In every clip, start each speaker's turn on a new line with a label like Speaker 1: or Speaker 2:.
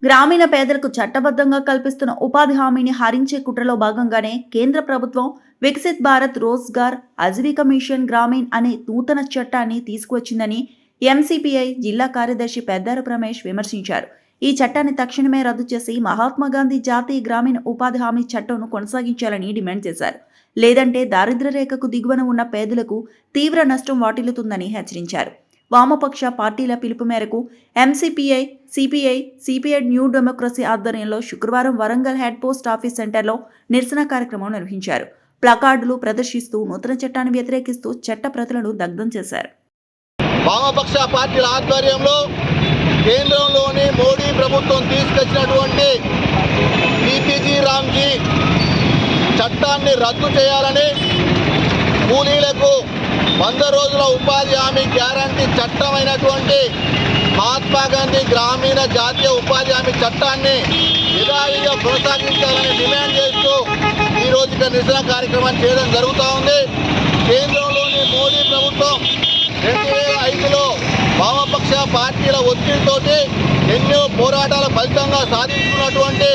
Speaker 1: గ్రామీణ పేదలకు చట్టబద్ధంగా కల్పిస్తున్న ఉపాధి హామీని హరించే కుట్రలో భాగంగానే కేంద్ర ప్రభుత్వం వికసిత్ భారత్ రోజ్గార్ ఆజీవికా మిషన్ గ్రామీణ్ అనే నూతన చట్టాన్ని తీసుకువచ్చిందని ఎంసీపీఐ జిల్లా కార్యదర్శి పెద్దారపు రమేష్ విమర్శించారు. ఈ చట్టాన్ని తక్షణమే రద్దు చేసి మహాత్మాగాంధీ జాతీయ గ్రామీణ ఉపాధి హామీ చట్టంను కొనసాగించాలని డిమాండ్ చేశారు. లేదంటే దారిద్ర్య రేఖకు దిగువన ఉన్న పేదలకు తీవ్ర నష్టం వాటిల్లుతుందని హెచ్చరించారు. వామపక్ష పార్టీల పిలుపు మేరకు ఎంసీపీఐ, సిపిఐ న్యూ డెమోక్రసీ ఆధ్వర్యంలో శుక్రవారం వరంగల్ హెడ్ పోస్ట్ ఆఫీస్ సెంటర్లో నిరసన కార్యక్రమం నిర్వహించారు. ప్లకార్డులు ప్రదర్శిస్తూ నూతన చట్టాన్ని వ్యతిరేకిస్తూ చట్ట ప్రతులను దగ్ధం చేశారు.
Speaker 2: వామపక్ష పార్టీల ఆధ్వర్యంలో కేంద్రంలోని మోడీ ప్రభుత్వం తీసుకొచ్చినటువంటి పీపీజీ రామ్జీ చట్టాన్ని రద్దు చేయాలని, కూలీలకు 100 రోజుల ఉపాధి హామీ గ్యారంటీ చట్టమైనటువంటి మహాత్మాగాంధీ గ్రామీణ జాతీయ ఉపాధి హామీ చట్టాన్ని యథావిధిగా కొనసాగించాలని డిమాండ్ చేస్తూ ఈరోజు ఇక్కడ నిరసన కార్యక్రమాన్ని చేయడం జరుగుతూ ఉంది. కేంద్రంలోని మోడీ ప్రభుత్వం 2005లో వామపక్ష పార్టీల ఒత్తిడితోటి ఎన్నో పోరాటాల ఫలితంగా సాధించుకున్నటువంటి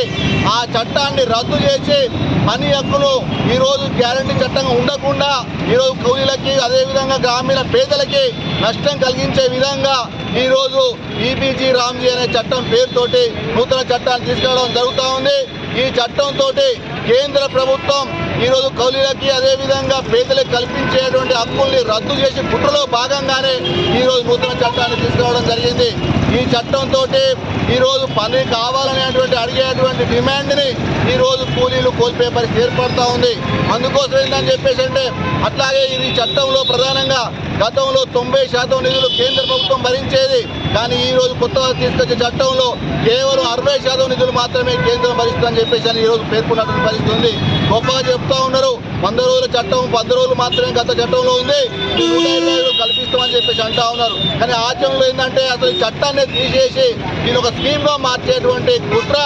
Speaker 2: ఆ చట్టాన్ని రద్దు చేసి పని హక్కును ఈరోజు గ్యారంటీ చట్టంగా ఉండకుండా ఈరోజు కూలీలకి, అదేవిధంగా గ్రామీణ పేదలకి నష్టం కలిగించే విధంగా ఈరోజు పీపీజీ రామ్జీ అనే చట్టం పేరుతోటి నూతన చట్టాన్ని తీసుకురావడం జరుగుతూ ఉంది. ఈ చట్టంతో కేంద్ర ప్రభుత్వం ఈరోజు కౌలీలకి, అదేవిధంగా పేదలకు కల్పించేటువంటి హక్కుల్ని రద్దు చేసి కుట్రలో భాగంగానే ఈరోజు నూతన చట్టాన్ని తీసుకురావడం జరిగింది. ఈ చట్టంతో ఈరోజు పని కావాలనేటువంటి అడిగేటువంటి డిమాండ్ని ఈరోజు కూలీలు కోల్పోయే పరిస్థితి ఏర్పడుతూ ఉంది. అందుకోసం ఏంటని చెప్పేసి అంటే అట్లాగే ఈ చట్టంలో ప్రధానంగా గతంలో 90% నిధులు కేంద్ర ప్రభుత్వం భరించేది. కానీ ఈరోజు కొత్తగా తీసుకొచ్చే చట్టంలో కేవలం 60% నిధులు మాత్రమే కేంద్రం భరిస్తుందని చెప్పేసి ఈరోజు పేర్కొన్నటువంటి పరిస్థితి ఉంది. గొప్పగా చెప్తా ఉన్నారు, 100 రోజుల చట్టం 100 రోజులు మాత్రమే గత చట్టంలో ఉంది, 125 కల్పిస్తామని చెప్పేసి అంటా ఉన్నారు. కానీ ఆచరణలో ఏంటంటే అసలు చట్టాన్ని తీసేసి దీని ఒక స్కీమ్గా మార్చేటువంటి కుట్ర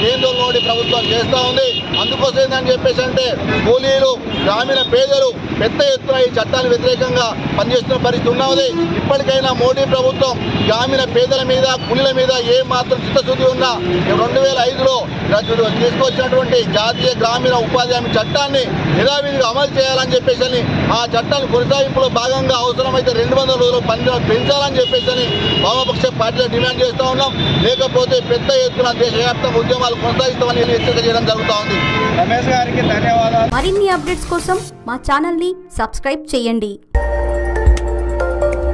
Speaker 2: కేంద్రంలోని ప్రభుత్వం చేస్తూ ఉంది. అందుకోసం ఏంటని చెప్పేసి అంటే కూలీలు, గ్రామీణ పేదలు పెద్ద ఎత్తున ఈ చట్టానికి వ్యతిరేకంగా పనిచేస్తున్న పరిస్థితి ఉన్నది. ఇప్పటికైనా మోడీ ప్రభుత్వం గ్రామీణ పేదల మీద, కూలీల మీద ఏ మాత్రం చిత్తశుద్ధి ఉన్నా 2005లో తీసుకొచ్చినటువంటి జాతీయ గ్రామీణ ఉపాధి హామీ చట్టాన్ని యథావిధిగా అమలు చేయాలని చెప్పేసి ఆ చట్టాన్ని కొనసాగింపులో భాగంగా అవసరమైతే 200 రోజులు పని పెంచాలని చెప్పేసి వామపక్ష పార్టీలో డిమాండ్ చేస్తూ ఉన్నాం. లేకపోతే పెద్ద ఎత్తున దేశవ్యాప్తంగా ఉద్యమాలు కొనసాగిస్తామని హెచ్చరిక చేయడం జరుగుతూ ఉంది.
Speaker 3: రమేష్ గారికి ధన్యవాదాలు.
Speaker 4: మరిన్ని అప్డేట్స్ కోసం మా ఛానల్ని సబ్స్క్రైబ్ చేయండి.